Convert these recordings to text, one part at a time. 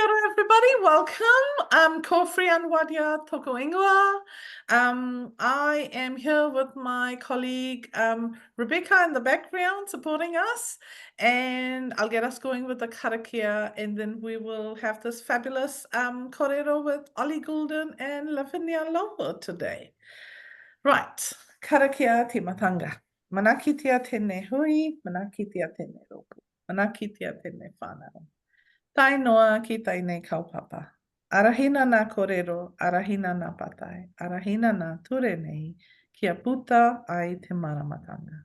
ora, everybody. Welcome. Kofri and Wadia Tokoingua. I am here with my colleague Rebecca in the background supporting us, and I'll get us going with the karakia, and then we will have this fabulous Korero with Ollie, Goulden and Lavinia Lovo today. Right, karakia te matanga. Manakitia tene hui, manakitia tene ropu, manakitia tene whanau. Tai noa ki tai nei kaupapa. Arahina nā korero, arahina nā patai, arahina nā ture nei, kia puta ai te maramatanga.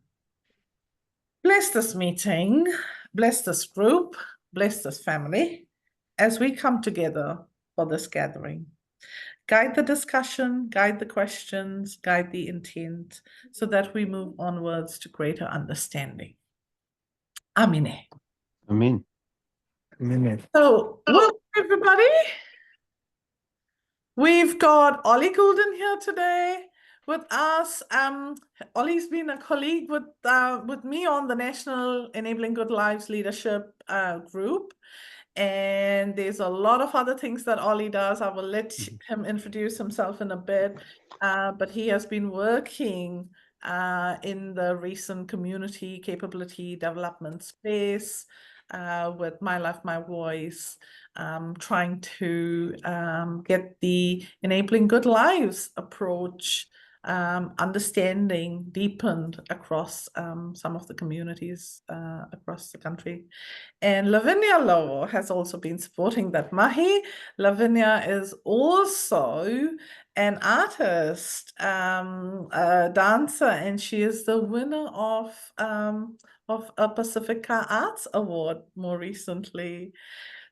Bless this meeting, bless this group, bless this family, as we come together for this gathering. Guide the discussion, guide the questions, guide the intent, so that we move onwards to greater understanding. Amine. Amen. So, welcome everybody. We've got Ollie Goulden here today with us. Ollie's been a colleague with me on the National Enabling Good Lives Leadership group. And there's a lot of other things that Ollie does. I will let him introduce himself in a bit. But he has been working in the recent community capability development space with My Life, My Voice, trying to get the Enabling Good Lives approach understanding deepened across some of the communities across the country. And Lavinia Lovo has also been supporting that mahi. Lavinia is also an artist, a dancer, and she is the winner of a Pacifica Arts Award more recently.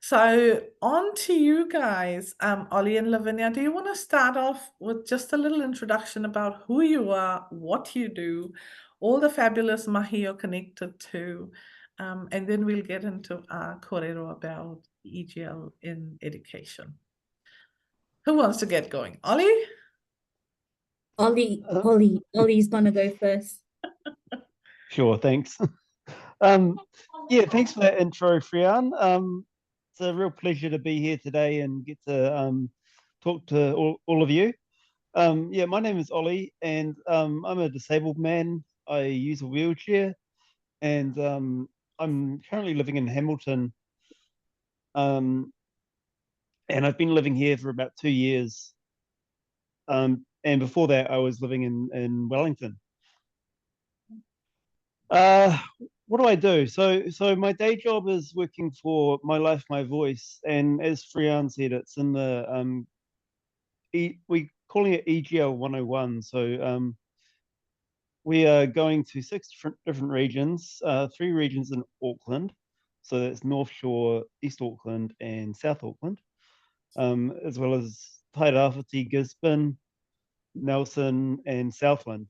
So on to you guys, Ollie and Lavinia. Do you want to start off with just a little introduction about who you are, what you do, all the fabulous mahi you're connected to, and then we'll get into our korero about EGL in education. Who wants to get going? Ollie? Ollie's gonna go first. Sure, thanks. Yeah, thanks for that intro, Frian. It's a real pleasure to be here today and get to talk to all of you. Yeah, my name is Ollie, and I'm a disabled man. I use a wheelchair, and I'm currently living in Hamilton. And I've been living here for about 2 years. And before that, I was living in Wellington. What do I do? So my day job is working for My Life, My Voice, and as Frian said, it's in the we're calling it EGL 101. So we are going to 6 different regions, 3 regions in Auckland. So that's North Shore, East Auckland, and South Auckland, as well as Tairāwhiti, Gisborne, Nelson, and Southland.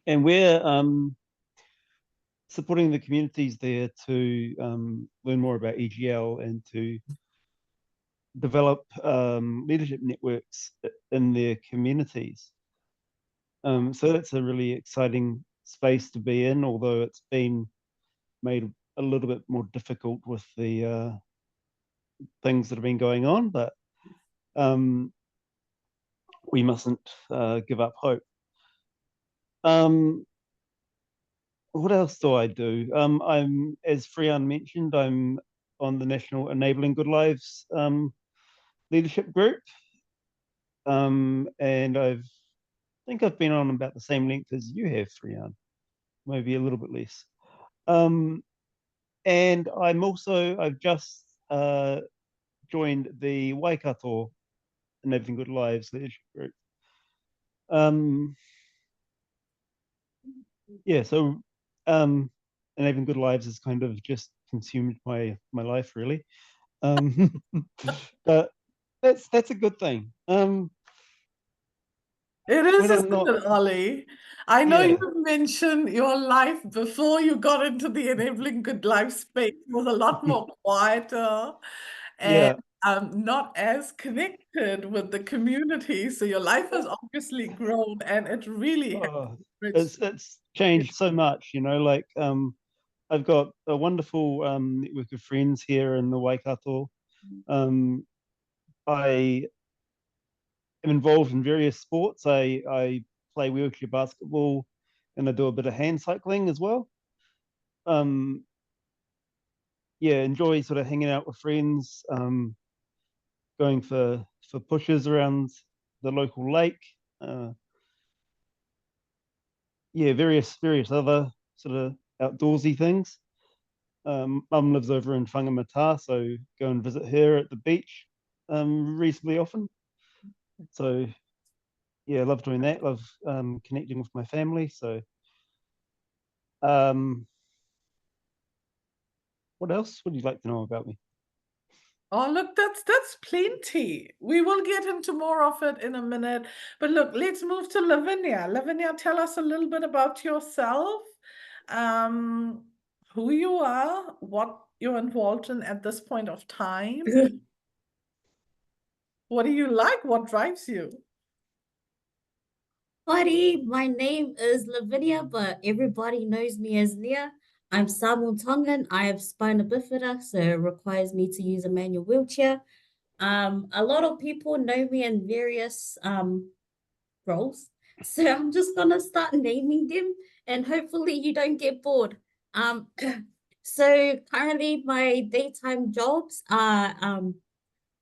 And we're supporting the communities there to learn more about EGL and to develop leadership networks in their communities. So that's a really exciting space to be in, although it's been made a little bit more difficult with the things that have been going on, but we mustn't give up hope. What else do I do? I'm, as Frian mentioned, I'm on the National Enabling Good Lives leadership group, and I think I've been on about the same length as you have, Frian, maybe a little bit less. And I've just joined the Waikato Enabling Good Lives leadership group. Yeah, so Enabling Good Lives has kind of just consumed my life, really. But that's a good thing. It is, isn't it, Ollie? I know Yeah. you mentioned your life before you got into the Enabling Good Life space was a lot more quieter and not as connected with the community. So your life has obviously grown, and it really has. It's changed so much, you know, like I've got a wonderful network of friends here in the Waikato. I am involved in various sports. I play wheelchair basketball and I do a bit of hand cycling as well. Um, yeah, enjoy sort of hanging out with friends, going for pushes around the local lake. Uh, yeah, various other sort of outdoorsy things. Mum lives over in Whangamata, so go and visit her at the beach reasonably often. So yeah, love doing that. Love connecting with my family. So um, what else would you like to know about me? Oh, look, that's plenty. We will get into more of it in a minute. But look, let's move to Lavinia. Lavinia, tell us a little bit about yourself, who you are, what you're involved in at this point of time. What do you like? What drives you? Buddy, my name is Lavinia, but everybody knows me as Nia. I'm Samoan Tongan. I have spina bifida, so it requires me to use a manual wheelchair. A lot of people know me in various roles. So I'm just gonna start naming them and hopefully you don't get bored. Um, so currently my daytime jobs are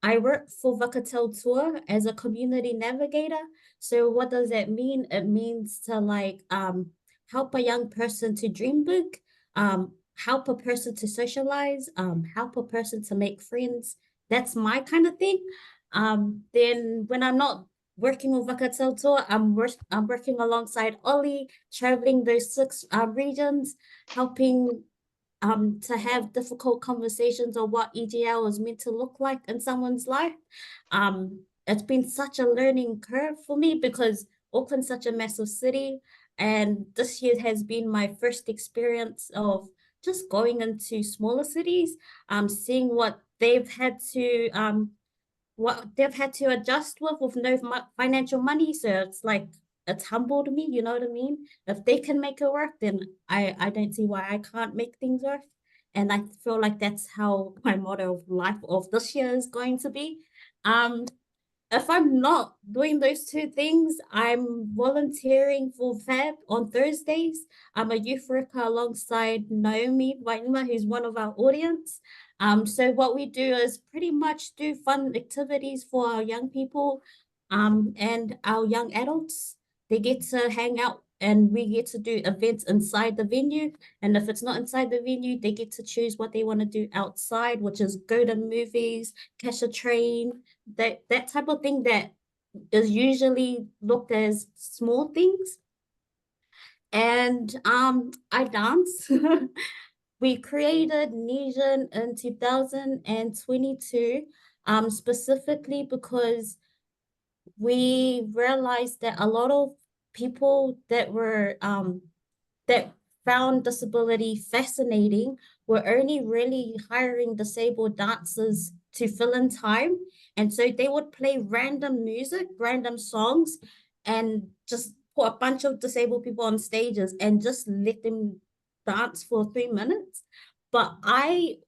I work for Vakatel Tour as a community navigator. So what does that mean? It means to help a young person to dream big, help a person to socialize, help a person to make friends. That's my kind of thing. Then when I'm not working with Vakatel Tour, I'm working alongside Ollie, traveling those six regions, helping to have difficult conversations on what EGL is meant to look like in someone's life. It's been such a learning curve for me because Auckland's such a massive city, and this year has been my first experience of just going into smaller cities, seeing what they've had to adjust with no financial money. So it's like it's humbled me, you know what I mean? If they can make it work, then I don't see why I can't make things work. And I feel like that's how my motto of life of this year is going to be. Um, if I'm not doing those two things, I'm volunteering for FAB on Thursdays. I'm a youth worker alongside Naomi Wainuma, who's one of our audience. So what we do is pretty much do fun activities for our young people, and our young adults. They get to hang out and we get to do events inside the venue. And if it's not inside the venue, they get to choose what they want to do outside, which is go to movies, catch a train, that type of thing that is usually looked as small things. And I dance. We created Nesian in 2022, specifically because we realized that a lot of people that found disability fascinating were only really hiring disabled dancers to fill in time. And so they would play random music, random songs, and just put a bunch of disabled people on stages and just let them dance for 3 minutes. But I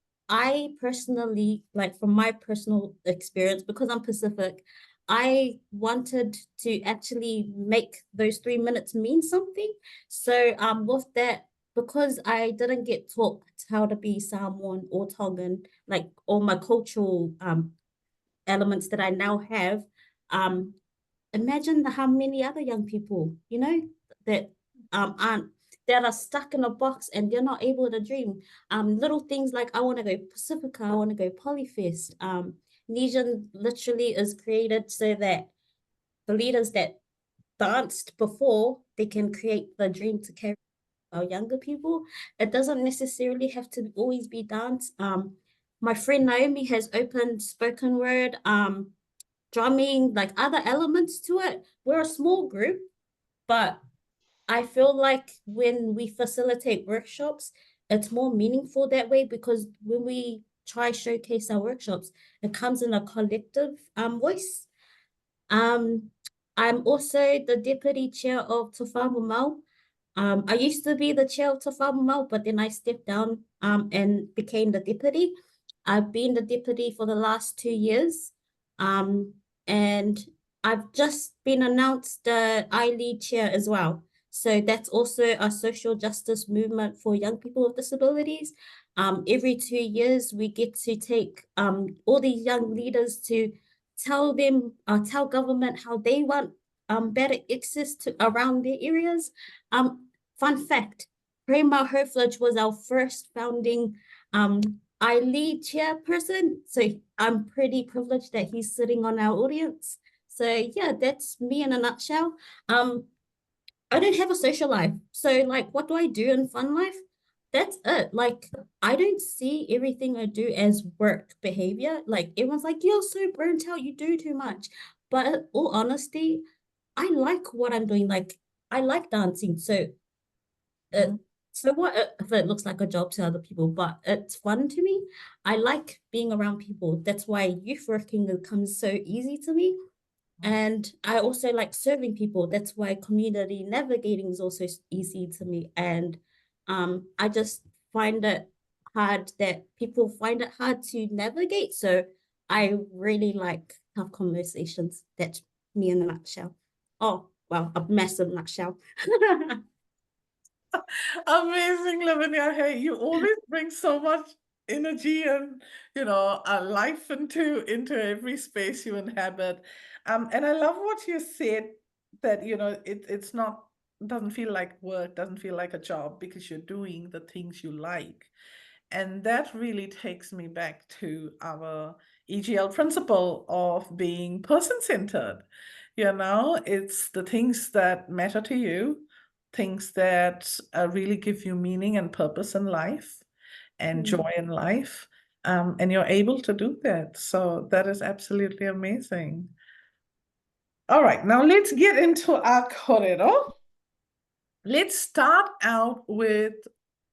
personally, like from my personal experience, because I'm Pacific, I wanted to actually make those 3 minutes mean something. So with that, because I didn't get taught how to be Samoan or Tongan, like all my cultural elements that I now have, imagine how many other young people, that aren't that are stuck in a box and they're not able to dream. Little things like I want to go Pacifica, I want to go Polyfest. Nesian literally is created so that the leaders that danced before they can create the dream to carry our younger people. It doesn't necessarily have to always be dance. My friend Naomi has opened spoken word, drumming, like other elements to it. We're a small group, but I feel like when we facilitate workshops, it's more meaningful that way because when we try showcase our workshops, it comes in a collective voice. Um, I'm also the deputy chair of Te Whāmo Mau. I used to be the chair of Tafamau, but then I stepped down and became the deputy. I've been the deputy for the last 2 years. And I've just been announced the I lead chair as well. So that's also a social justice movement for young people with disabilities. Every 2 years, we get to take all these young leaders to tell government how they want better access to around their areas. Fun fact, Prema Herflage was our first founding I lead chairperson. So I'm pretty privileged that he's sitting on our audience. So yeah, that's me in a nutshell. I don't have a social life. So like, what do I do in fun life? That's it. Like, I don't see everything I do as work behavior. Like everyone's like, you're so burnt out, you do too much. But in all honesty, I like what I'm doing. Like, I like dancing. So what if it looks like a job to other people, but it's fun to me. I like being around people. That's why youth working comes so easy to me. And I also like serving people. That's why community navigating is also easy to me. And I just find it hard that people find it hard to navigate. So I really like tough conversations. That's me in a nutshell. Oh, well, a massive nutshell. Amazing, Lavinia. Hey, you always bring so much energy and life into every space you inhabit. And I love what you said that it's not doesn't feel like work, doesn't feel like a job because you're doing the things you like. And that really takes me back to our EGL principle of being person-centered. It's the things that matter to you, things that really give you meaning and purpose in life and joy in life. And you're able to do that. So that is absolutely amazing. All right, now let's get into our Korero. Let's start out with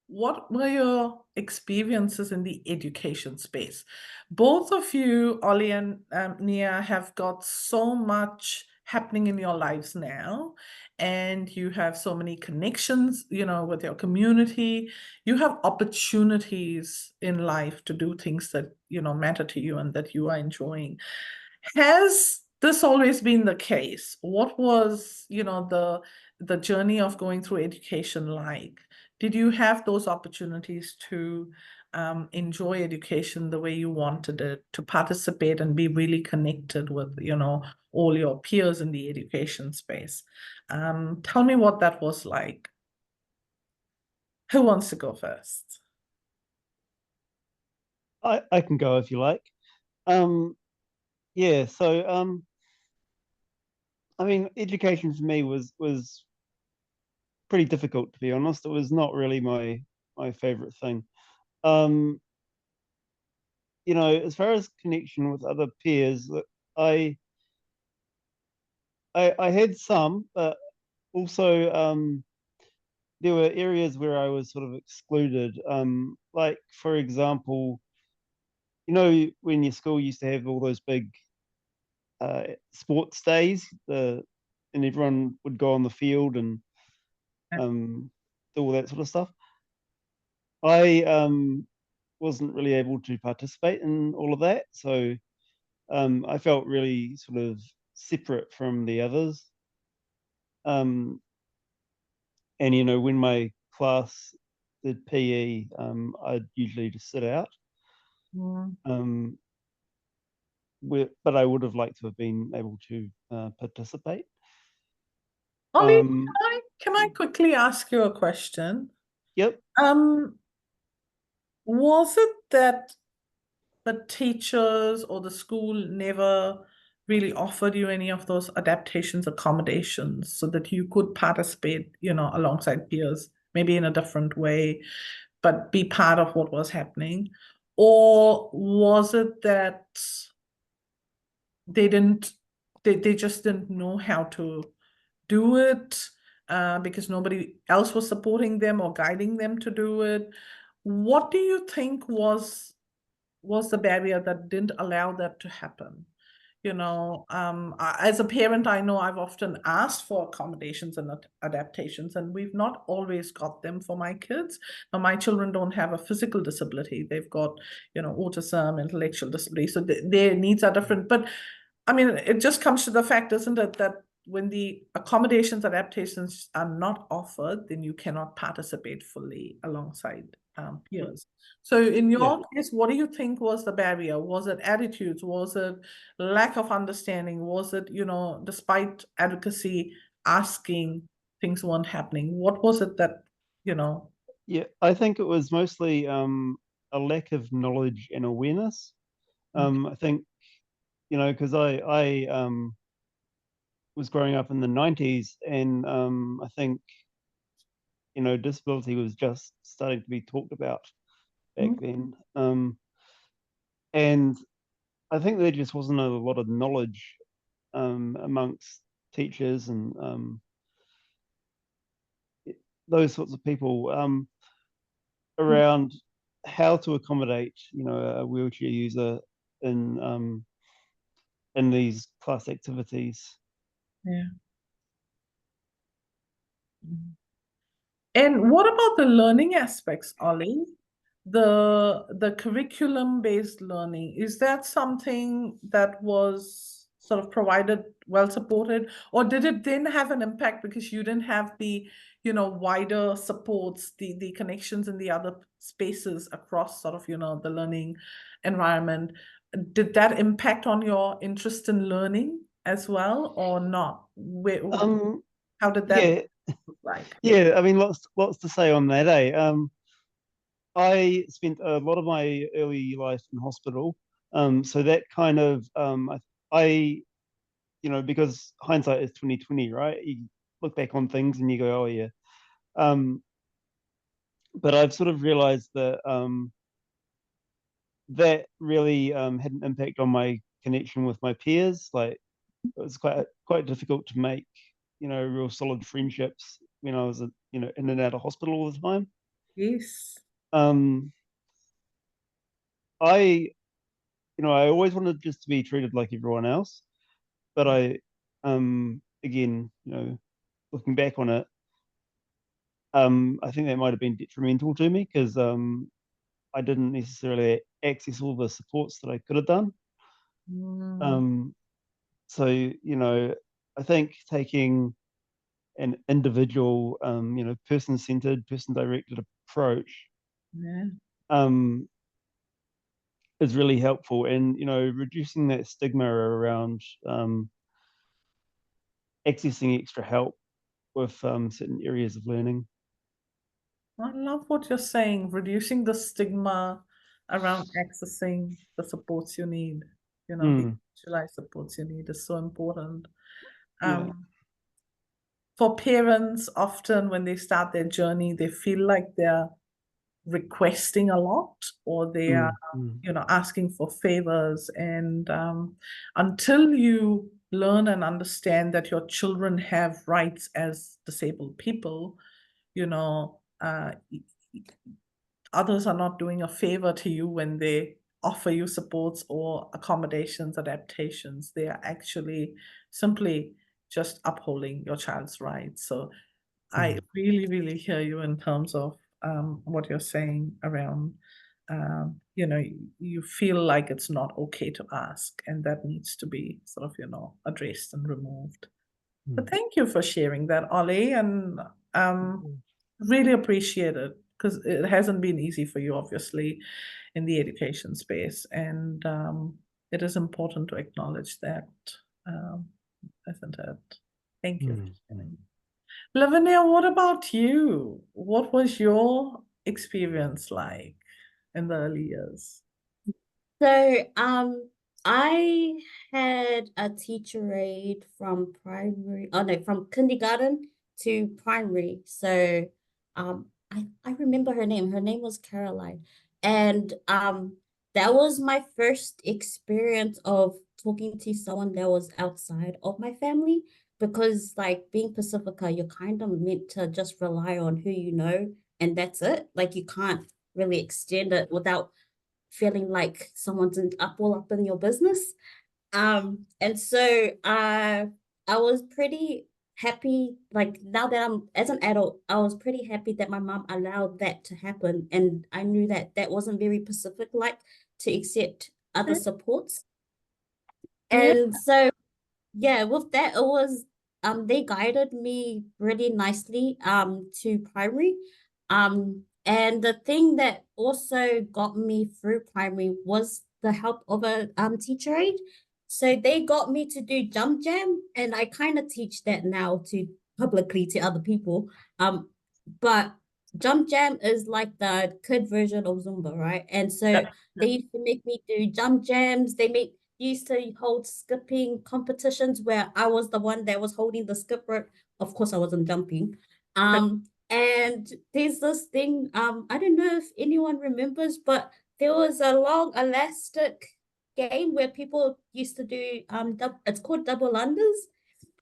what were your experiences in the education space? Both of you, Ollie and Nia, have got so much happening in your lives now, and you have so many connections, with your community. You have opportunities in life to do things that, matter to you and that you are enjoying. Has this always been the case? What was, the journey of going through education like? Did you have those opportunities to enjoy education the way you wanted it, to participate and be really connected with, all your peers in the education space? Tell me what that was like. Who wants to go first? I can go if you like. Yeah, so I mean, education for me was pretty difficult, to be honest. It was not really my favorite thing. As far as connection with other peers, I I had some, but also there were areas where I was sort of excluded. Like for example, when your school used to have all those big sports days, and everyone would go on the field and do all that sort of stuff. I wasn't really able to participate in all of that, so I felt really sort of separate from the others. And when my class did PE, I'd usually just sit out. Um, but I would have liked to have been able to participate. Ollie, can I quickly ask you a question? Yep. Was it that the teachers or the school never really offered you any of those adaptations, accommodations, so that you could participate, alongside peers, maybe in a different way, but be part of what was happening? Or was it that they just didn't know how to do it because nobody else was supporting them or guiding them to do it? What do you think was the barrier that didn't allow that to happen? As a parent, I know I've often asked for accommodations and adaptations, and we've not always got them for my kids. Now, my children don't have a physical disability. They've got, autism, intellectual disability. So their needs are different. But I mean, it just comes to the fact, isn't it, that when the accommodations, adaptations are not offered, then you cannot participate fully alongside peers. So in your case, what do you think was the barrier? Was it attitudes? Was it lack of understanding? Was it, despite advocacy, asking, things weren't happening? What was it that, Yeah, I think it was mostly a lack of knowledge and awareness. I think, because I was growing up in the 90s, and I think, disability was just starting to be talked about back then. And I think there just wasn't a lot of knowledge amongst teachers and those sorts of people around how to accommodate, a wheelchair user in these class activities. Yeah. And what about the learning aspects, Ollie? The curriculum-based learning, is that something that was sort of provided, well supported, or did it then have an impact because you didn't have the, wider supports, the connections in the other spaces across sort of, the learning environment? Did that impact on your interest in learning as well, or not? How did that look like? Yeah, I mean, lots to say on that, eh? I spent a lot of my early life in hospital, so that kind of I because hindsight is 2020, right? You look back on things and you go, oh yeah. But I've sort of realized that that really had an impact on my connection with my peers. Like, it was quite difficult to make real solid friendships when I was in and out of hospital all the time. Yes. I always wanted just to be treated like everyone else, but I again, looking back on it, I think that might have been detrimental to me because I didn't necessarily access all the supports that I could have done. So I think taking an individual, person-centered, person-directed approach is really helpful, and reducing that stigma around accessing extra help with certain areas of learning. I love what you're saying, reducing the stigma around accessing the supports you need, the specialized supports you need is so important. For parents, often when they start their journey, they feel like they're requesting a lot, or they are, asking for favors. And until you learn and understand that your children have rights as disabled people, others are not doing a favor to you when they offer you supports or accommodations, adaptations. They are actually simply just upholding your child's rights. So I really, really hear you in terms of what you're saying around, you feel like it's not okay to ask, and that needs to be sort of, addressed and removed. But thank you for sharing that, Ollie, and really appreciate it, because it hasn't been easy for you, obviously, in the education space, and it is important to acknowledge that, isn't it? Thank you for sharing. Lavinia, what about you? What was your experience like in the early years? So, I had a teacher aide from from kindergarten to primary. So, I remember her name. Her name was Caroline. And that was my first experience of talking to someone that was outside of my family, because like being Pacifica, you're kind of meant to just rely on who you know, and that's it. Like you can't really extend it without feeling like someone's all up in your business. And so I was pretty happy, like now that I'm as an adult, I was pretty happy that my mom allowed that to happen. And I knew that that wasn't very Pacific like to accept other supports. Yeah. And so yeah, with that, it was they guided me really nicely to primary. And the thing that also got me through primary was the help of a teacher aide. So they got me to do jump jam, and I kind of teach that now to publicly to other people. But jump jam is like the kid version of Zumba, right? And so they used to make me do jump jams. They make used to hold skipping competitions where I was the one that was holding the skip rope. Of course, I wasn't jumping. And there's this thing, I don't know if anyone remembers, but there was a long elastic game where people used to do it's called double unders,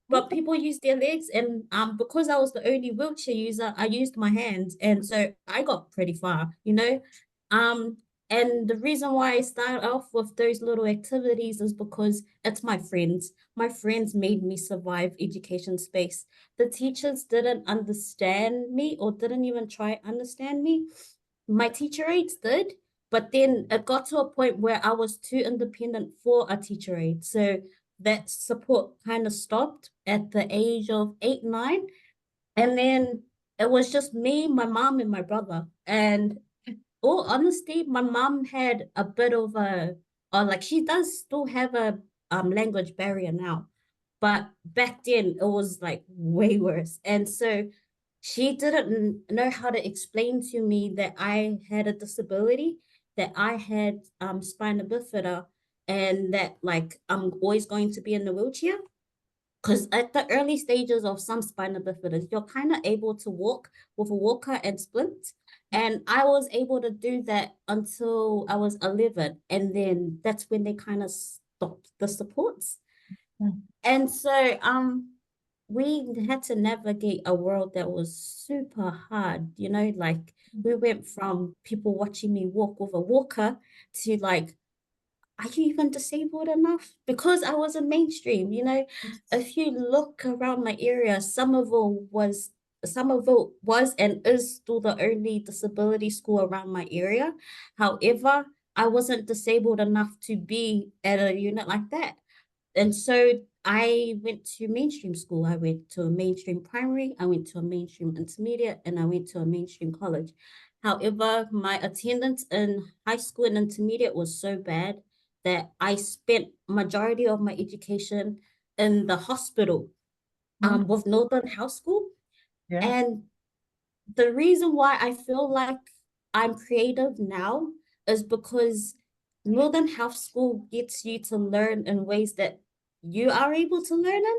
but people use their legs, and because I was the only wheelchair user, I used my hands, and so I got pretty far, you know. Um, and the reason why I started off with those little activities is because it's my friends. My friends made me survive education space. The teachers didn't understand me or didn't even try to understand me. My teacher aides did, but then it got to a point where I was too independent for a teacher aide. So that support kind of stopped at the age of 8, 9. And then it was just me, my mom, and my brother. And all honesty, my mom had a bit of a, or like she does still have a language barrier now. But back then it was like way worse. And so she didn't know how to explain to me that I had a disability, that I had spina bifida, and that like I'm always going to be in the wheelchair. Because at the early stages of some spina bifidas, you're kind of able to walk with a walker and splint. And I was able to do that until I was 11. And then that's when they kind of stopped the supports. And so we had to navigate a world that was super hard, you know, like we went from people watching me walk with a walker to like, are you even disabled enough? Because I was a mainstream, you know. If you look around my area, Somerville was and is still the only disability school around my area. However, I wasn't disabled enough to be at a unit like that. And so I went to mainstream school. I went to a mainstream primary, I went to a mainstream intermediate, and I went to a mainstream college. However, my attendance in high school and intermediate was so bad that I spent majority of my education in the hospital with Northern House School. Yeah. And the reason why I feel like I'm creative now is because Northern Health School gets you to learn in ways that you are able to learn in.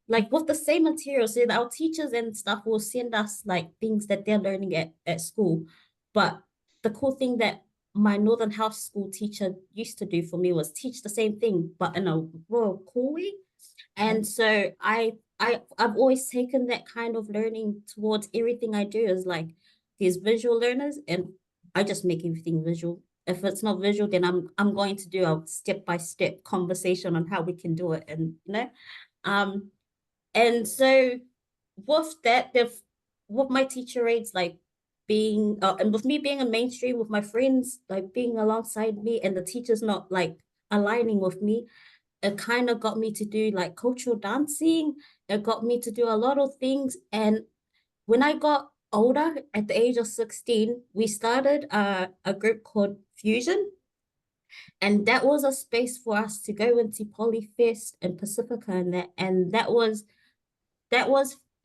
Like with the same materials, and our teachers and stuff will send us like things that they're learning at school. But the cool thing that my Northern Health School teacher used to do for me was teach the same thing, but in a real cool way. And so I've always taken that kind of learning towards everything I do is like these visual learners, and I just make everything visual. If it's not visual, then I'm going to do a step-by-step conversation on how we can do it. And you know, um, and so with that, with my teacher aides like being and with me being a mainstream, with my friends like being alongside me and the teachers not like aligning with me, it kind of got me to do like cultural dancing. It got me to do a lot of things. And when I got older, at the age of 16, we started a group called Fusion. And that was a space for us to go into Polyfest and Pacifica and that. And that was,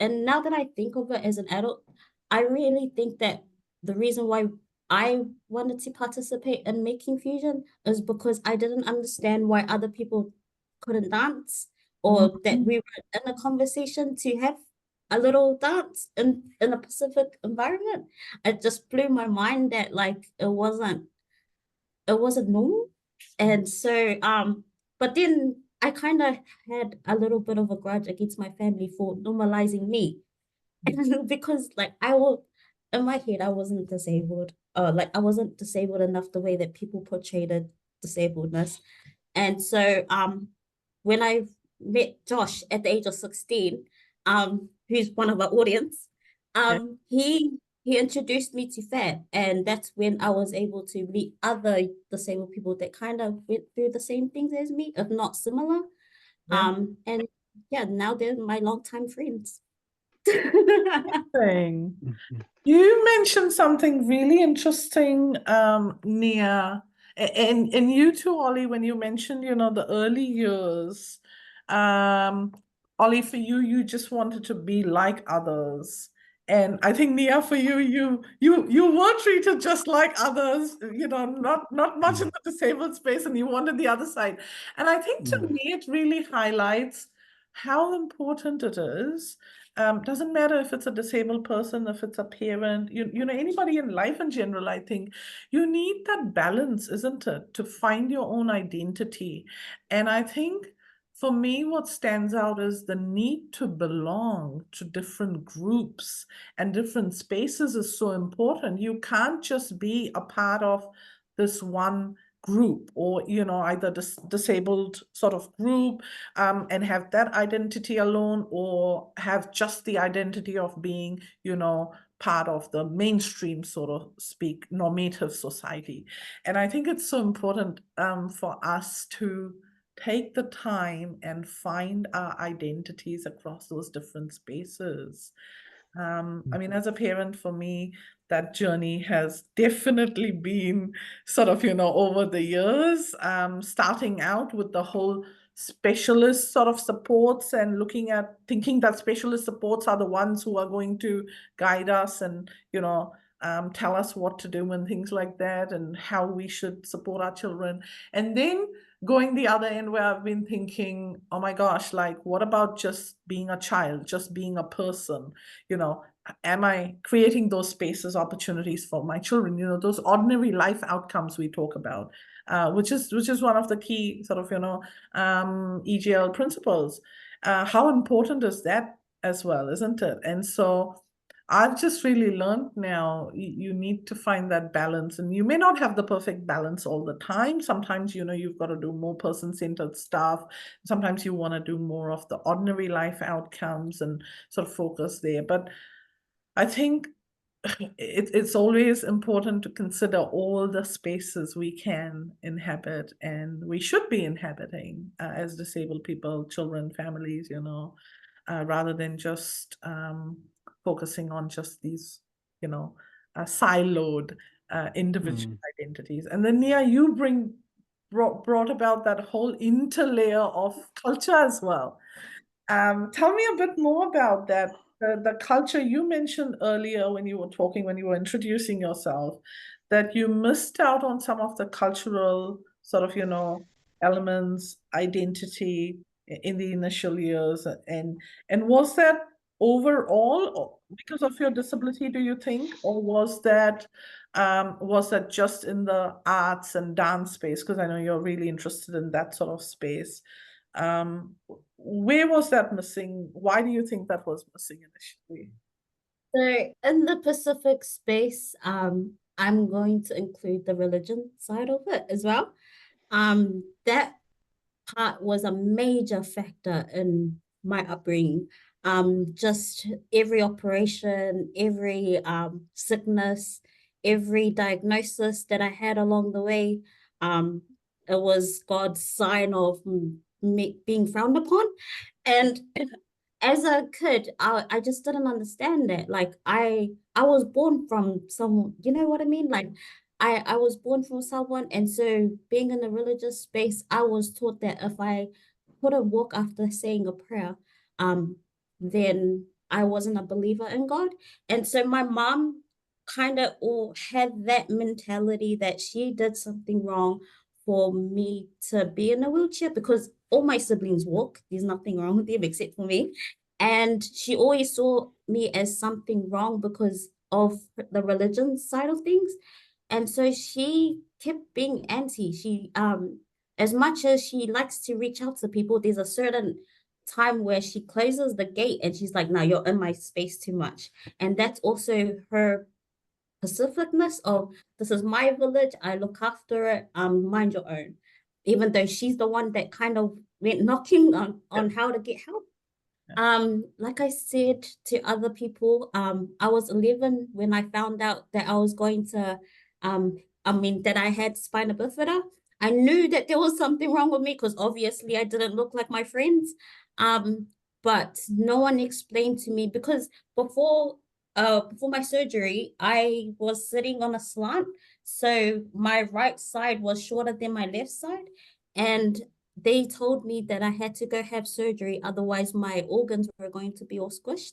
and now that I think of it as an adult, I really think that the reason why I wanted to participate in making fusion is because I didn't understand why other people couldn't dance, or that we were in a conversation to have a little dance in a Pacific environment. It just blew my mind that like it wasn't normal. And so but then I kind of had a little bit of a grudge against my family for normalizing me. Because like I will in my head I wasn't disabled. Like I wasn't disabled enough the way that people portrayed it disabledness. And so when I met Josh at the age of 16, who's one of our audience, he introduced me to FAB, and that's when I was able to meet other disabled people that kind of went through the same things as me, if not similar. Yeah. And yeah, now they're my longtime friends. Thing. Mhm. You mentioned something really interesting, Nia, and you too, Ollie, when you mentioned, the early years. Ollie, for you, you just wanted to be like others. And I think Nia, for you, you were treated just like others, not much in the disabled space, and you wanted the other side. And I think to me, it really highlights how important it is. Doesn't matter if it's a disabled person, if it's a parent, anybody in life in general, I think you need that balance, isn't it, to find your own identity. And I think for me, what stands out is the need to belong to different groups and different spaces is so important. You can't just be a part of this one group or either disabled sort of group and have that identity alone, or have just the identity of being part of the mainstream, so to speak, normative society. And I think it's so important for us to take the time and find our identities across those different spaces. I mean, as a parent, for me, that journey has definitely been sort of, over the years, starting out with the whole specialist sort of supports and thinking that specialist supports are the ones who are going to guide us and, tell us what to do and things like that, and how we should support our children. And then going the other end, where I've been thinking, oh my gosh, like, what about just being a child, just being a person? Am I creating those spaces, opportunities for my children? Those ordinary life outcomes we talk about, which is one of the key sort of EGL principles. How important is that as well, isn't it? And so I've just really learned now you need to find that balance, and you may not have the perfect balance all the time. Sometimes, you've got to do more person-centered stuff. Sometimes you want to do more of the ordinary life outcomes and sort of focus there. But I think it's always important to consider all the spaces we can inhabit and we should be inhabiting as disabled people, children, families, rather than just focusing on just these, siloed individual identities. And then, Nia, you brought about that whole interlayer of culture as well. Tell me a bit more about that. The culture you mentioned earlier when you were introducing yourself, that you missed out on some of the cultural sort of, elements, identity in the initial years. And was that overall because of your disability, do you think? Or was that just in the arts and dance space? Because I know you're really interested in that sort of space. Where was that missing? Why do you think that was missing initially? So in the Pacific space, I'm going to include the religion side of it as well. That part was a major factor in my upbringing. Just every operation, every sickness, every diagnosis that I had along the way, it was God's sign of me being frowned upon. And as a kid, I just didn't understand that. Like I was born from some, you know what I mean? Like I was born from someone, and so being in a religious space, I was taught that if I couldn't walk after saying a prayer, um, then I wasn't a believer in God. And so my mom kind of all had that mentality that she did something wrong for me to be in a wheelchair, because all my siblings walk. There's nothing wrong with them except for me. And she always saw me as something wrong because of the religion side of things. And so she kept being anti. She as much as she likes to reach out to people, there's a certain time where she closes the gate and she's like, "No, you're in my space too much." And that's also her pacificness of, this is my village, I look after it, mind your own. Even though she's the one that kind of went knocking on how to get help. Like I said to other people, I was 11 when I found out that I was going to, that I had spina bifida. I knew that there was something wrong with me because obviously I didn't look like my friends. But no one explained to me because before my surgery, I was sitting on a slant. So my right side was shorter than my left side. And they told me that I had to go have surgery, otherwise my organs were going to be all squished.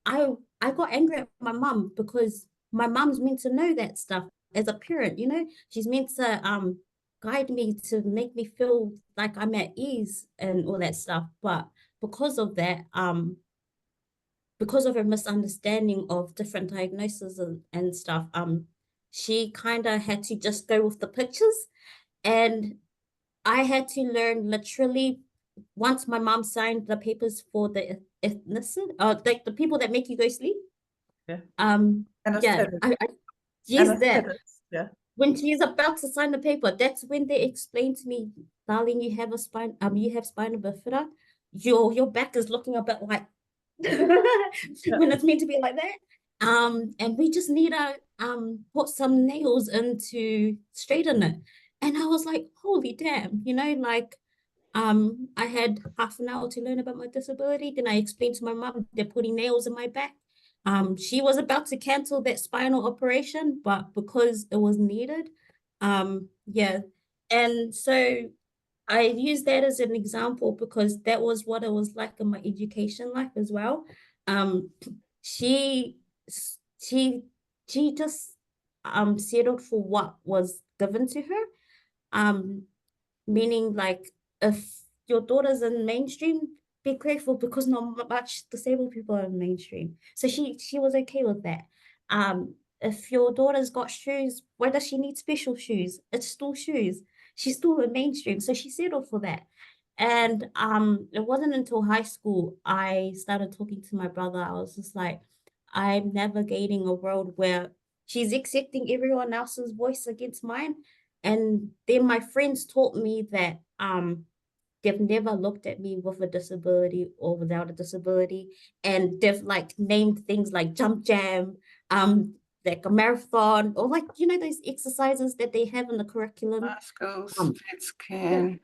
I got angry at my mum because my mum's meant to know that stuff as a parent, you know, she's meant to guide me to make me feel like I'm at ease and all that stuff. But because of that, because of her misunderstanding of different diagnoses and stuff, she kind of had to just go with the pictures. And I had to learn literally once my mom signed the papers for the ethnicity, like the people that make you go sleep. Yeah. Yeah, I used that. Yeah. When she's about to sign the paper, that's when they explained to me, darling, you have spina bifida. Your back is looking a bit like when it's meant to be like that. And we just need to put some nails in to straighten it. And I was like, holy damn, you know, like I had half an hour to learn about my disability. Then I explained to my mom they're putting nails in my back. She was about to cancel that spinal operation, but because it was needed, yeah. And so I use that as an example because that was what it was like in my education life as well. She she she just settled for what was given to her. Meaning like if your daughter's in mainstream, be grateful because not much disabled people are in mainstream. So she was okay with that. If your daughter's got shoes, why does she need special shoes? It's still shoes. She's still in mainstream, so she settled for that. And it wasn't until high school I started talking to my brother. I was just like, I'm navigating a world where she's accepting everyone else's voice against mine. And then my friends taught me that they've never looked at me with a disability or without a disability. And they've like named things like jump jam, like a marathon, or like, you know, those exercises that they have in the curriculum. Muscles, fit scan.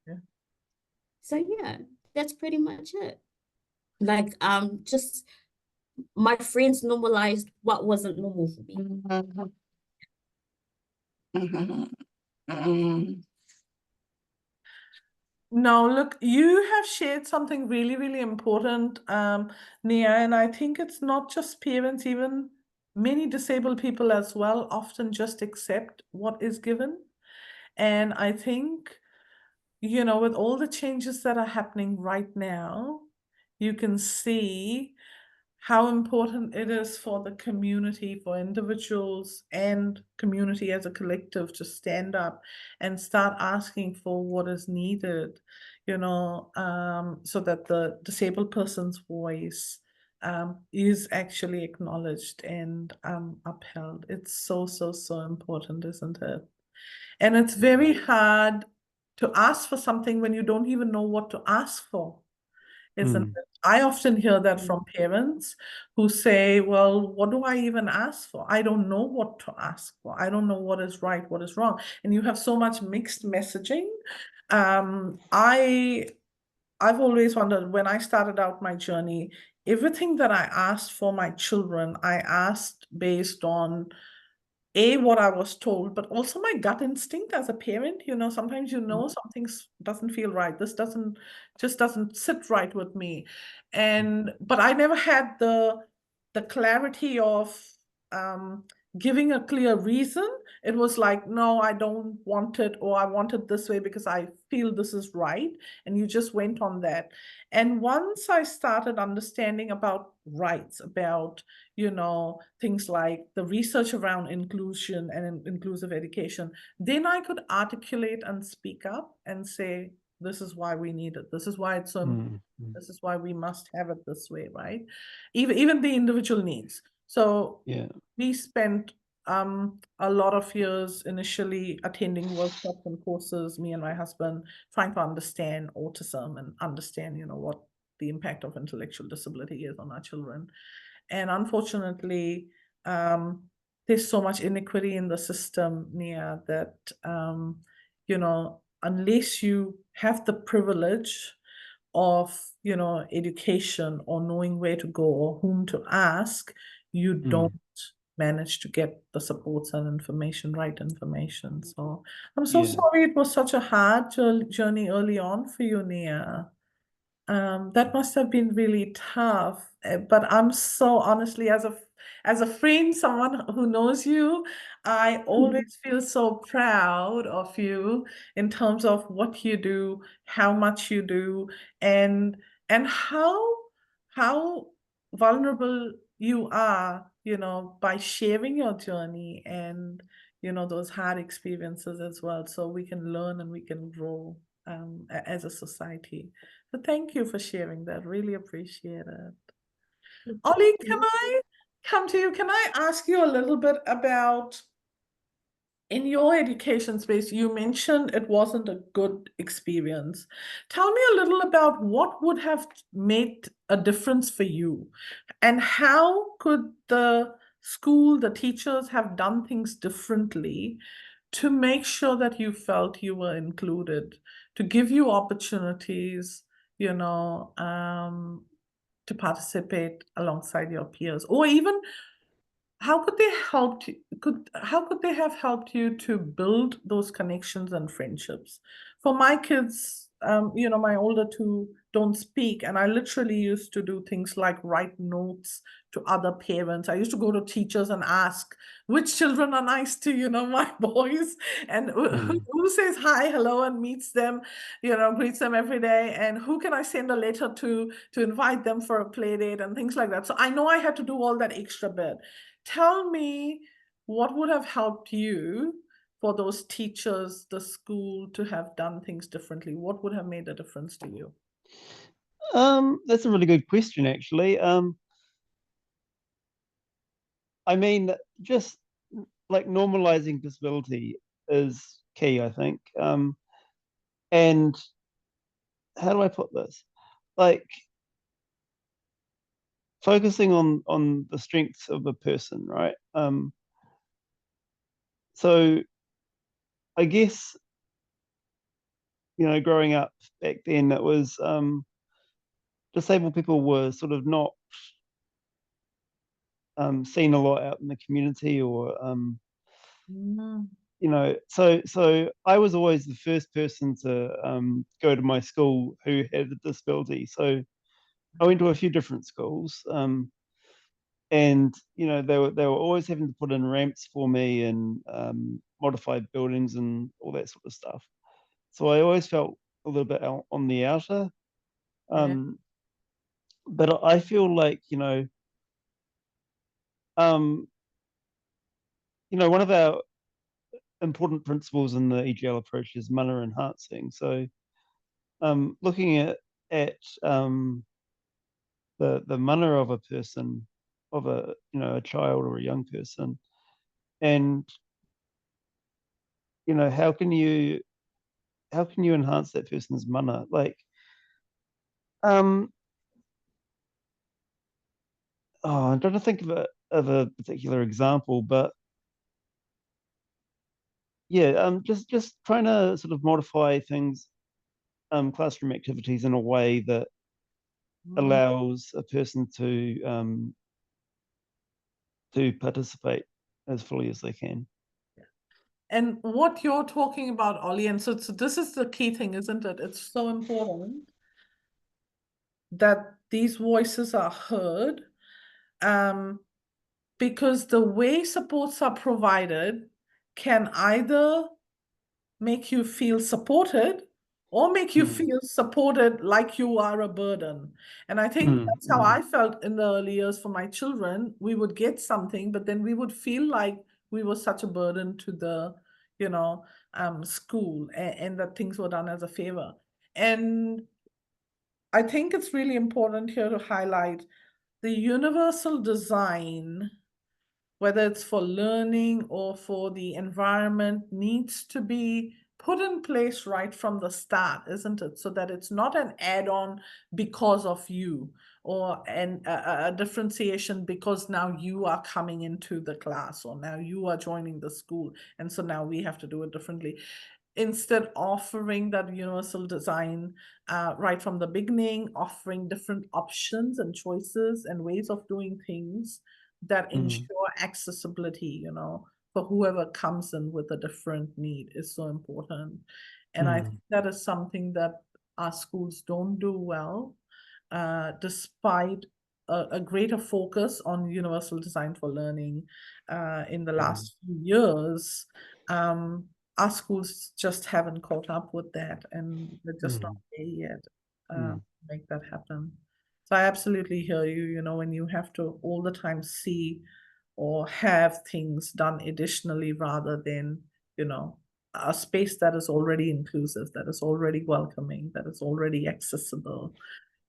Yeah. So yeah, that's pretty much it. Like just my friends normalized what wasn't normal for me. No, look, you have shared something really, really important, Nia, and I think it's not just parents, even many disabled people as well often just accept what is given. And I think, you know, with all the changes that are happening right now, you can see how important it is for the community, for individuals and community as a collective to stand up and start asking for what is needed, you know, so that the disabled person's voice is actually acknowledged and upheld. It's so, so, so important, isn't it? And it's very hard to ask for something when you don't even know what to ask for, isn't it? I often hear that from parents who say, well, what do I even ask for? I don't know what to ask for. I don't know what is right, what is wrong. And you have so much mixed messaging. I've always wondered, when I started out my journey, everything that I asked for my children, I asked based on what I was told, but also my gut instinct as a parent. You know, sometimes you know something doesn't feel right. This just doesn't sit right with me. But I never had the clarity of giving a clear reason. It was like, no, I don't want it, or I want it this way because I feel this is right. And you just went on that. And once I started understanding about rights, about, you know, things like the research around inclusion and inclusive education, then I could articulate and speak up and say, this is why we need it. This is why it's so important. This is why we must have it this way, right? Even the individual needs. So yeah, we spent a lot of years initially attending workshops and courses, me and my husband, trying to understand autism and understand, what the impact of intellectual disability is on our children. And unfortunately, there's so much inequity in the system, Nia, that, unless you have the privilege of, education or knowing where to go or whom to ask, you don't manage to get the supports and right information. So I'm so sorry it was such a hard journey early on for you, Nia. That must have been really tough. But I'm so honestly, as a friend, someone who knows you, I always feel so proud of you in terms of what you do, how much you do, and how vulnerable you are, by sharing your journey and those hard experiences as well, so we can learn and we can grow as a society. So thank you for sharing that. Really appreciate it. Ollie, can I come to you? Can I ask you a little bit about, in your education space, you mentioned it wasn't a good experience. Tell me a little about what would have made a difference for you, and how could the school, the teachers have done things differently to make sure that you felt you were included, to give you opportunities, to participate alongside your peers, or even how could they how could they have helped you to build those connections and friendships? For my kids, my older two don't speak, and I literally used to do things like write notes to other parents. I used to go to teachers and ask which children are nice to, my boys, and who says hi, hello, and meets them, greets them every day, and who can I send a letter to invite them for a play date and things like that. So I know I had to do all that extra bit. Tell me what would have helped you for those teachers, the school, to have done things differently. What would have made a difference to you? That's a really good question, actually. I mean, just like normalizing disability is key, I think. And how do I put this? Like focusing on the strengths of a person, right? So I guess, growing up back then, it was disabled people were sort of not seen a lot out in the community, or so I was always the first person to go to my school who had a disability. So I went to a few different schools, and they were always having to put in ramps for me and modified buildings and all that sort of stuff. So I always felt a little bit on the outer. But I feel like one of our important principles in the EGL approach is mana enhancing. So looking at the mana of a person, of a child or a young person, and how can you enhance that person's mana? Like I'm trying to think of a particular example, but yeah, just trying to sort of modify things, classroom activities in a way that allows a person to participate as fully as they can. And what you're talking about, Ollie, and so this is the key thing, isn't it? It's so important that these voices are heard, because the way supports are provided can either make you feel supported or make you feel supported like you are a burden. And I think that's how I felt in the early years for my children. We would get something, but then we would feel like we were such a burden to the, school, and that things were done as a favor. And I think it's really important here to highlight the universal design whether it's for learning or for the environment, needs to be put in place right from the start, isn't it? So that it's not an add-on because of you, or a differentiation because now you are coming into the class, or now you are joining the school, and so now we have to do it differently. Instead, offering that universal design right from the beginning, offering different options and choices and ways of doing things that ensure accessibility, for whoever comes in with a different need is so important. And I think that is something that our schools don't do well, despite a greater focus on universal design for learning in the last few years. Our schools just haven't caught up with that, and they're just not there yet to make that happen. So I absolutely hear you, when you have to all the time see or have things done additionally rather than, a space that is already inclusive, that is already welcoming, that is already accessible.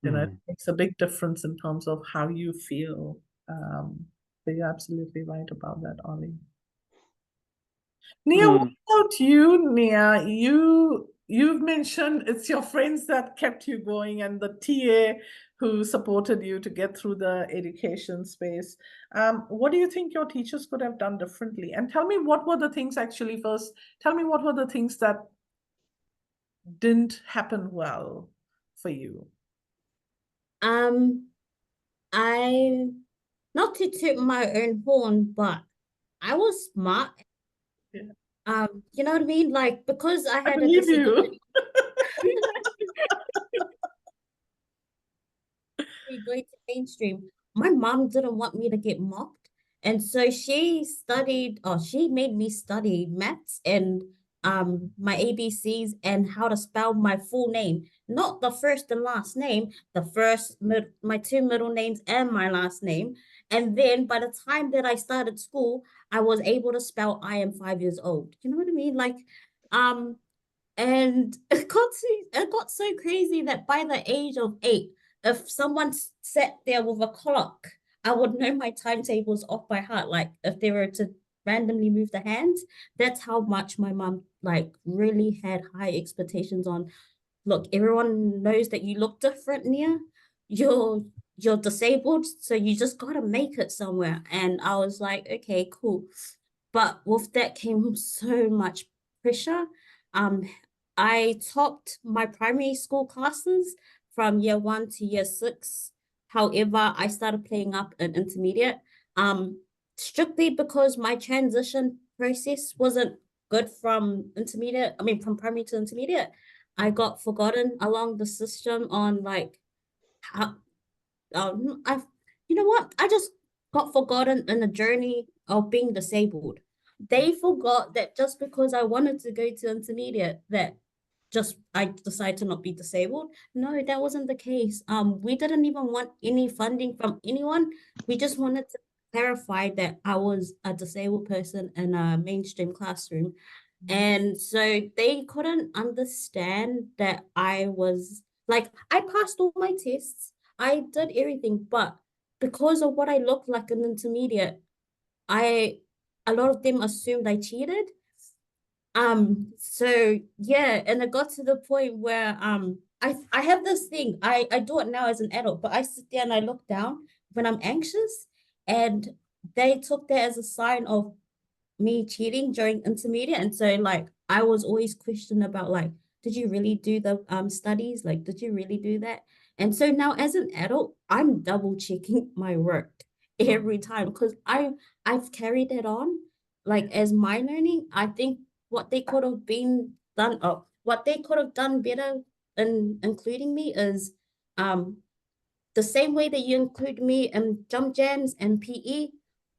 It makes a big difference in terms of how you feel. So you're absolutely right about that, Ollie. Nia, what about you, Nia? You've mentioned it's your friends that kept you going and the TA who supported you to get through the education space. What do you think your teachers could have done differently? And tell me, what were the things actually first? Tell me what were the things that didn't happen well for you? I, not to toot my own horn, but I was smart. Yeah. You know what I mean? Like, because I had believe you. Going to mainstream, my mom didn't want me to get mocked. And so she made me study maths and my ABCs and how to spell my full name. Not the first and last name, my two middle names and my last name. And then by the time that I started school, I was able to spell I am 5 years old. You know what I mean? Like, and it got so crazy that by the age of 8, if someone sat there with a clock, I would know my timetables off by heart. Like if they were to randomly move the hands, that's how much my mom like really had high expectations on. Look, everyone knows that you look different, Nia. You're disabled, so you just gotta make it somewhere. And I was like, okay, cool. But with that came so much pressure. I topped my primary school classes from year 1 to year 6. However, I started playing up in intermediate, strictly because my transition process wasn't good from primary to intermediate. I got forgotten along the system on like how, you know what? I just got forgotten in the journey of being disabled. They forgot that just because I wanted to go to intermediate, that just I decided to not be disabled. No, that wasn't the case. We didn't even want any funding from anyone. We just wanted to clarify that I was a disabled person in a mainstream classroom. And so they couldn't understand that I was like, I passed all my tests. I did everything, but because of what I looked like in intermediate, a lot of them assumed I cheated. So yeah, and it got to the point where I have this thing. I do it now as an adult, but I sit there and I look down when I'm anxious, and they took that as a sign of me cheating during intermediate. And so like I was always questioned about like, did you really do the studies? Like, did you really do that? And so now as an adult, I'm double checking my work every time because I've carried that on like as my learning. I think what they could have what they could have done better in including me is the same way that you include me in jump jams and PE,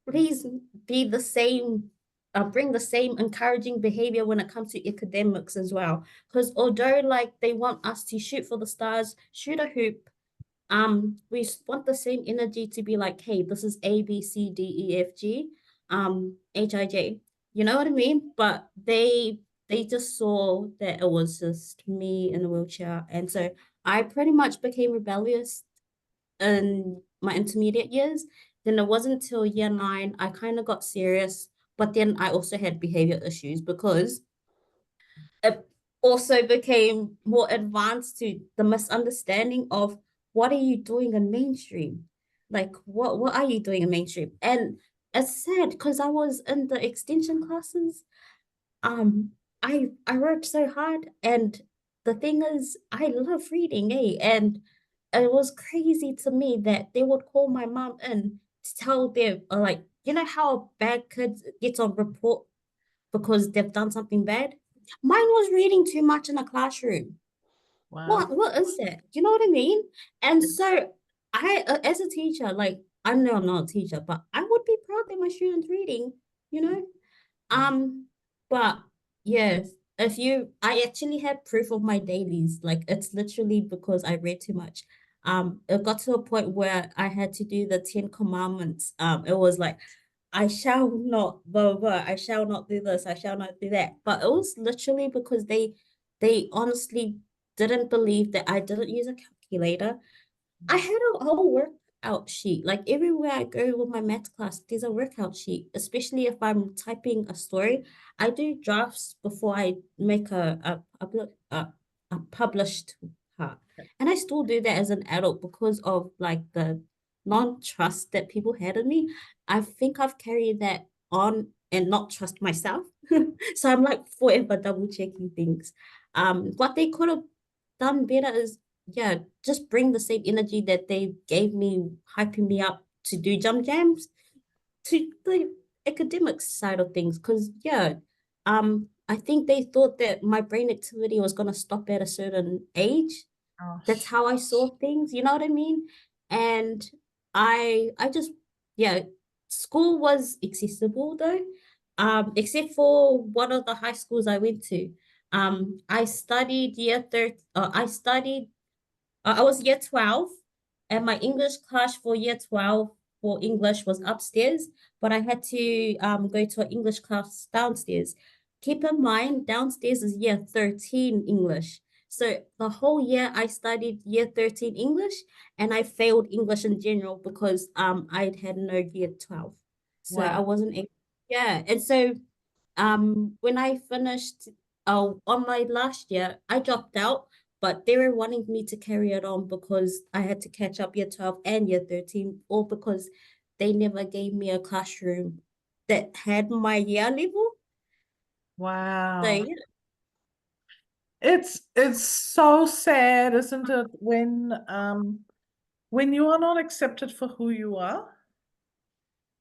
please be the same, bring the same encouraging behavior when it comes to academics as well. Because although like they want us to shoot for the stars, shoot a hoop, we want the same energy to be like, hey, this is A, B, C, D, E, F, G, H, I, J. You know what I mean? But they just saw that it was just me in a wheelchair. And so I pretty much became rebellious in my intermediate years. Then it wasn't until year 9 I kind of got serious, but then I also had behavior issues because it also became more advanced to the misunderstanding of what are you doing in mainstream? Like what are you doing in mainstream? And it's sad because I was in the extension classes. Um, I worked so hard, and the thing is, I love reading, eh? And it was crazy to me that they would call my mom in to tell them, like, you know how a bad kid gets on report because they've done something bad? Mine was reading too much in the classroom. Wow. What is that? You know what I mean? And so I, as a teacher, like, I know I'm not a teacher, but I would be proud that my students reading, you know? But yes, if you, I actually had proof of my dailies. Like, it's literally because I read too much. It got to a point where I had to do the 10 commandments. It was like, I shall not blah, blah, blah, I shall not do this, I shall not do that. But it was literally because they honestly didn't believe that I didn't use a calculator. I had a whole workout sheet. Like everywhere I go with my math class, there's a workout sheet, especially if I'm typing a story. I do drafts before I make a published part. And I still do that as an adult because of like the non-trust that people had in me. I think I've carried that on and not trust myself. So I'm like forever double checking things. What they could have done better is, yeah, just bring the same energy that they gave me, hyping me up to do jump jams, to the academic side of things. Because yeah, I think they thought that my brain activity was gonna stop at a certain age. That's how I saw things, you know what I mean? And I just, yeah, school was accessible though. Except for one of the high schools I went to. I studied I was year 12, and my English class for year 12 for English was upstairs, but I had to go to an English class downstairs. Keep in mind, downstairs is year 13 English. So the whole year I studied year 13 English, and I failed English in general because I had no year 12. So I Wow. wasn't able, yeah. And so when I finished on my last year, I dropped out, but they were wanting me to carry it on because I had to catch up year 12 and year 13, or because they never gave me a classroom that had my year level. Wow. So yeah. It's so sad, isn't it, when you are not accepted for who you are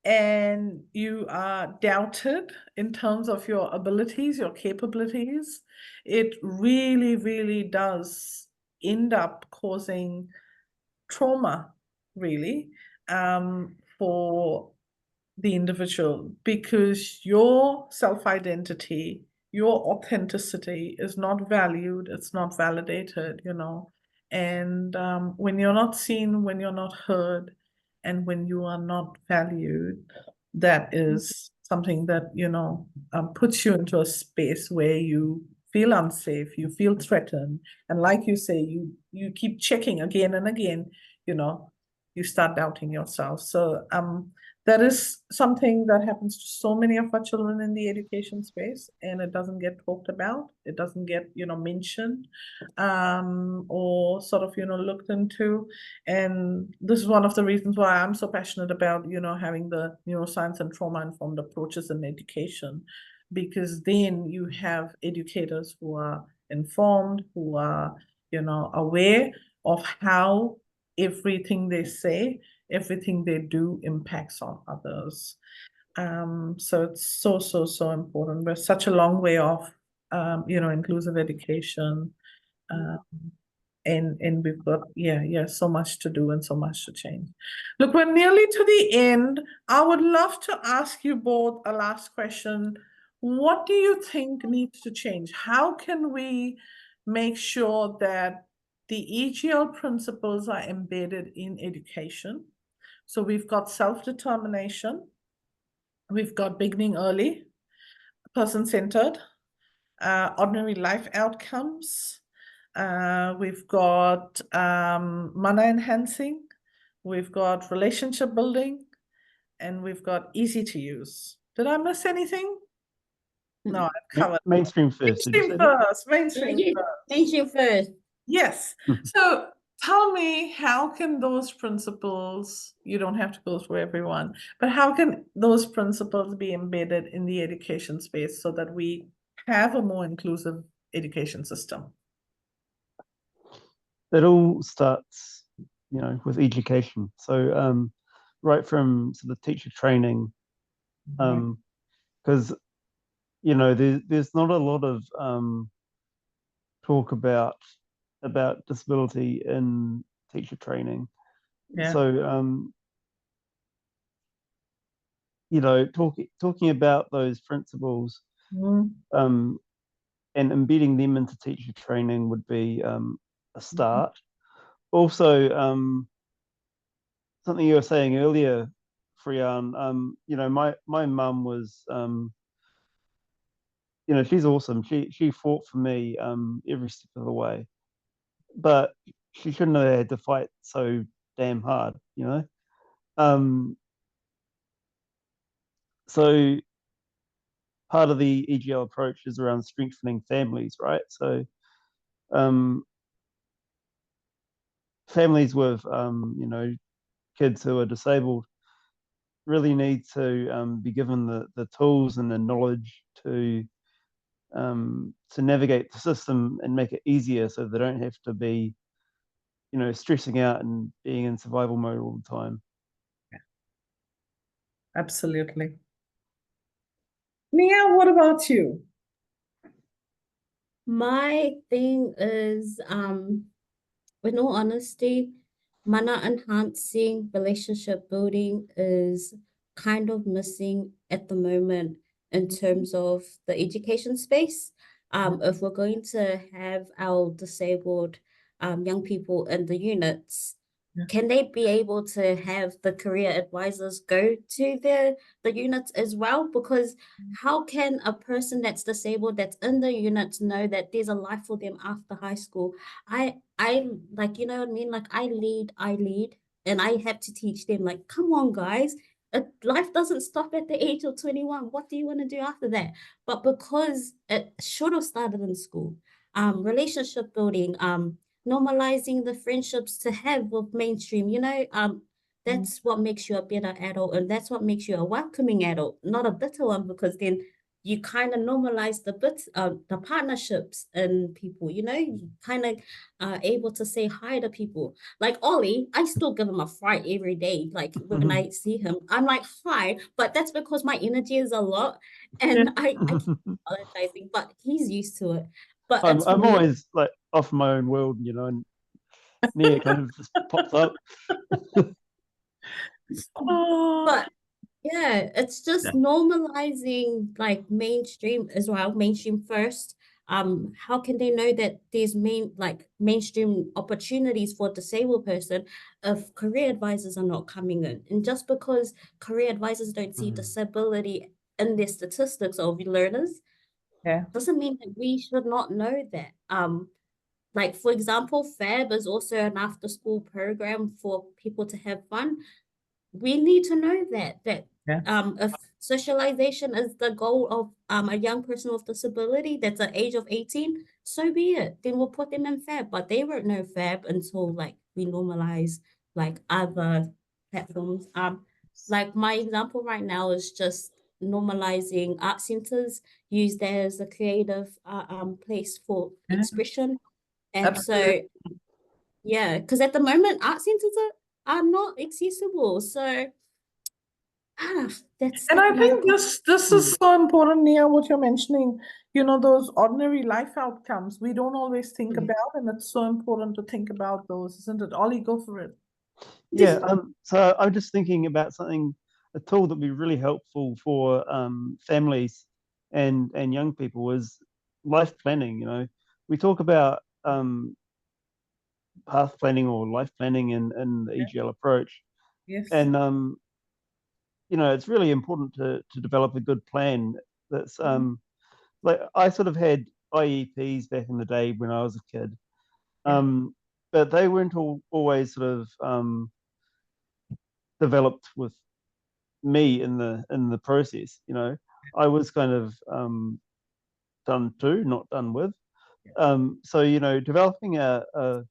and you are doubted in terms of your abilities, your capabilities, it really, really does end up causing trauma, really, for the individual, because your self-identity, your authenticity is not valued, it's not validated, and when you're not seen, when you're not heard, and when you are not valued, that is something that puts you into a space where you feel unsafe, you feel threatened, and like you say, you keep checking again and again, you start doubting yourself. So that is something that happens to so many of our children in the education space, and it doesn't get talked about. It doesn't get, mentioned, or sort of, looked into. And this is one of the reasons why I'm so passionate about, having the neuroscience and trauma-informed approaches in education, because then you have educators who are informed, who are, aware of how everything they say, everything they do impacts on others. So it's so, so, so important. We're such a long way off, inclusive education. And we've got, so much to do and so much to change. Look, we're nearly to the end. I would love to ask you both a last question. What do you think needs to change? How can we make sure that the EGL principles are embedded in education? So we've got self-determination, we've got beginning early, person-centered, ordinary life outcomes, we've got mana enhancing, we've got relationship building, and we've got easy to use. Did I miss anything? No, I've covered. Mainstream first. Did you Mainstream say that? first. Mainstream Yeah, first. mainstream first. Yes. So tell me, how can those principles, you don't have to go through everyone, but how can those principles be embedded in the education space so that we have a more inclusive education system? It all starts, with education. So right from sort of teacher training, because there's not a lot of talk about disability in teacher training. Yeah. So talking about those principles and embedding them into teacher training would be a start. Also, something you were saying earlier, Frian, my mum was, she's awesome. She fought for me every step of the way, but she shouldn't have had to fight so damn hard, So part of the EGL approach is around strengthening families, right? So families with kids who are disabled really need to be given the tools and the knowledge to navigate the system and make it easier, so they don't have to be stressing out and being in survival mode all the time. Absolutely. Mia, what about you? My thing is, in all honesty, mana enhancing relationship building is kind of missing at the moment in terms of the education space. If we're going to have our disabled young people in the units, can they be able to have the career advisors go to the units as well? Because how can a person that's disabled that's in the units know that there's a life for them after high school? I like, you know what I mean? Like I lead, and I have to teach them, like, come on, guys. Life doesn't stop at the age of 21. What do you want to do after that? But because it should have started in school, relationship building, normalizing the friendships to have with mainstream, that's what makes you a better adult, and that's what makes you a welcoming adult, not a bitter one, because then you kind of normalize the partnerships and people, you kind of are able to say hi to people. Like Ollie, I still give him a fright every day. Like when I see him, I'm like, hi, but that's because my energy is a lot, and I keep apologizing, but he's used to it. But I'm me, always like off my own world, and Nia kind of just pops up. but yeah, it's just normalizing like mainstream as well, mainstream first. How can they know that there's mainstream opportunities for a disabled person if career advisors are not coming in? And just because career advisors don't see disability in their statistics of learners, doesn't mean that we should not know that. Like for example, FAB is also an after school program for people to have fun. We need to know that if socialization is the goal of a young person with disability that's at age of 18, so be it. Then we'll put them in FAB, but they won't know FAB until like we normalize like other platforms. Like my example right now is just normalizing art centers used as a creative place for expression. And Absolutely. so yeah, because at the moment art centers are not accessible. So that's And I my think this is so important, Nia, what you're mentioning, those ordinary life outcomes we don't always think about, and it's so important to think about those, isn't it? Ollie, go for it. Yeah, so I'm just thinking about a tool that would be really helpful for families and young people is life planning. We talk about path planning or life planning in the EGL approach. Yes. And it's really important to develop a good plan that's like I sort of had IEPs back in the day when I was a kid. But they weren't always sort of developed with me in the process. I was kind of done to, not done with. So developing a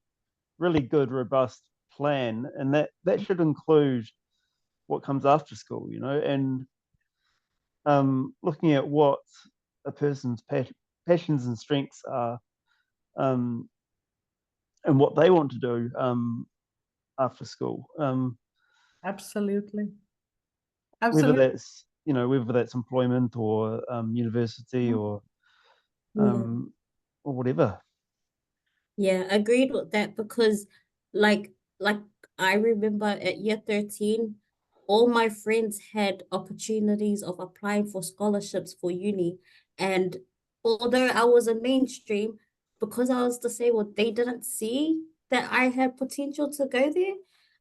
really good, robust plan, and that should include what comes after school, and looking at what a person's passions and strengths are, and what they want to do after school. Absolutely. Whether Absolutely. that's employment or university or whatever. Yeah, agreed with that because like I remember at year 13, all my friends had opportunities of applying for scholarships for uni. And although I was a mainstream, because I was disabled, they didn't see that I had potential to go there.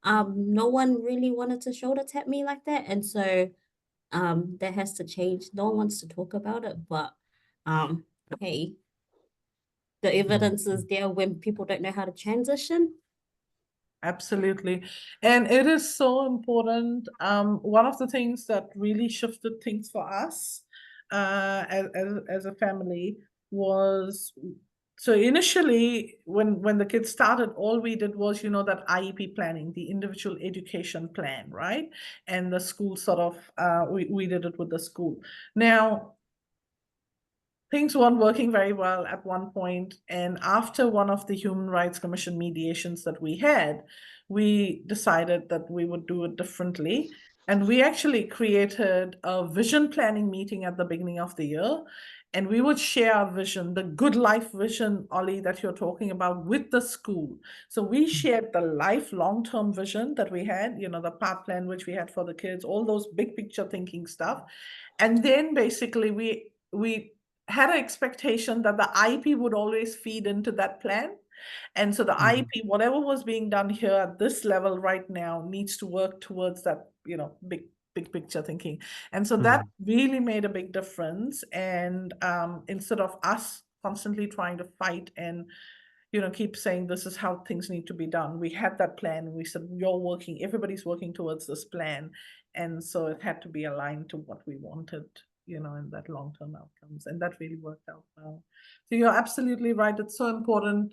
No one really wanted to shoulder tap me like that. And so that has to change. No one wants to talk about it, but hey, the evidence is there when people don't know how to transition. Absolutely. And it is so important. One of the things that really shifted things for us as a family was, so initially when the kids started, all we did was, that IEP planning, the individual education plan, right? And the school sort of, we did it with the school. Now, things weren't working very well at one point, and after one of the Human Rights Commission mediations that we had, we decided that we would do it differently. And we actually created a vision planning meeting at the beginning of the year, and we would share our vision, the good life vision, Ollie, that you're talking about, with the school. So we shared the life long-term vision that we had, the path plan which we had for the kids, all those big picture thinking stuff. And then basically we had an expectation that the IEP would always feed into that plan. And so the IEP, whatever was being done here at this level right now, needs to work towards that, big picture thinking. And so that really made a big difference. And instead of us constantly trying to fight and keep saying this is how things need to be done, we had that plan and we said, everybody's working towards this plan. And so it had to be aligned to what we wanted, in that long-term outcomes. And that really worked out well. So you're absolutely right. It's so important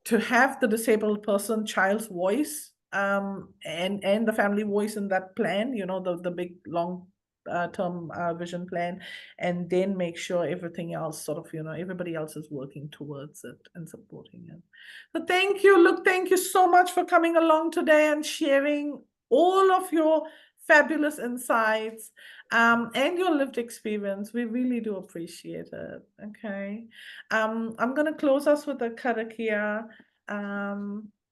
to have the disabled person child's voice, and the family voice in that plan, the big long term vision plan, and then make sure everything else sort of, everybody else is working towards it and supporting it. So thank you. Look, thank you so much for coming along today and sharing all of your fabulous insights and your lived experience. We really do appreciate it. Okay. I'm going to close us with a karakia.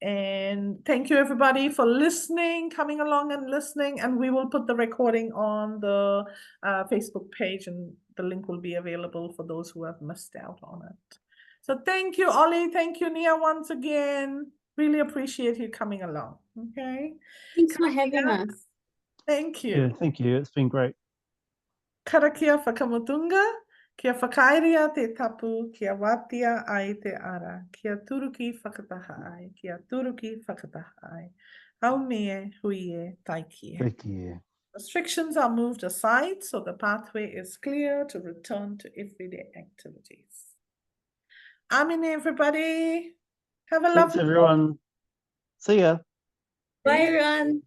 And thank you everybody for listening, coming along and listening. And we will put the recording on the Facebook page, and the link will be available for those who have missed out on it. So thank you, Ollie. Thank you, Nia, once again. Really appreciate you coming along. Okay. Thanks for having us. Thank you. Yeah, thank you. It's been great. Karakia whakamutunga, kia whakairia te tapu, kia watia ai te ara, kia turuki whakataha ai, kia turuki whakataha ai. Haumie huie taikie. Thank you. Restrictions are moved aside, so the pathway is clear to return to everyday activities. Amen, everybody. Have a Thanks, lovely day. everyone. See ya. Bye, everyone.